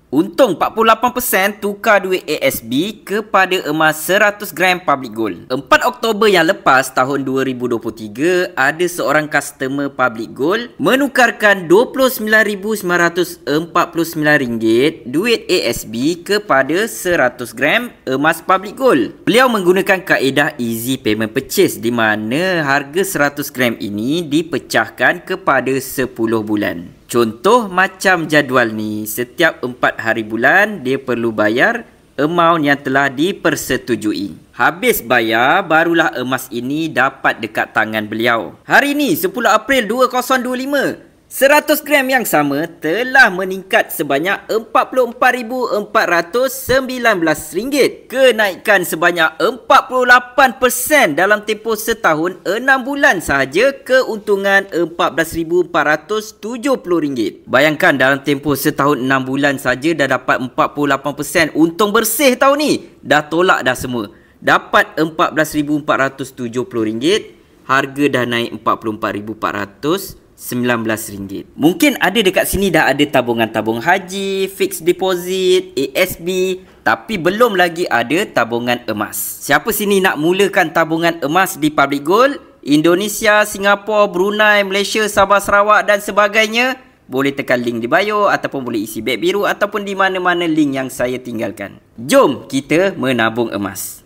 Untung 48% tukar duit ASB kepada emas 100 gram Public Gold. 4 Oktober yang lepas tahun 2023, ada seorang customer Public Gold menukarkan RM29,949 duit ASB kepada 100 gram emas Public Gold. Beliau menggunakan kaedah easy payment purchase di mana harga 100 gram ini dipecahkan kepada 10 bulan. Contoh macam jadual ni, setiap 4 hari bulan dia perlu bayar amount yang telah dipersetujui. Habis bayar, barulah emas ini dapat dekat tangan beliau. Hari ni 10 April 2025, 100 gram yang sama telah meningkat sebanyak RM44,419. Kenaikan sebanyak 48% dalam tempoh setahun 6 bulan sahaja, keuntungan RM14,470. Bayangkan dalam tempoh setahun 6 bulan saja dah dapat 48% untung bersih tahun ni. Dah tolak dah semua. Dapat RM14,470, harga dah naik RM44,419. Mungkin ada dekat sini dah ada tabungan haji, fixed deposit, ASB, tapi belum lagi ada tabungan emas. Siapa sini nak mulakan tabungan emas di Public Gold? Indonesia, Singapura, Brunei, Malaysia, Sabah, Sarawak dan sebagainya? Boleh tekan link di bio ataupun boleh isi beg biru ataupun di mana-mana link yang saya tinggalkan. Jom kita menabung emas.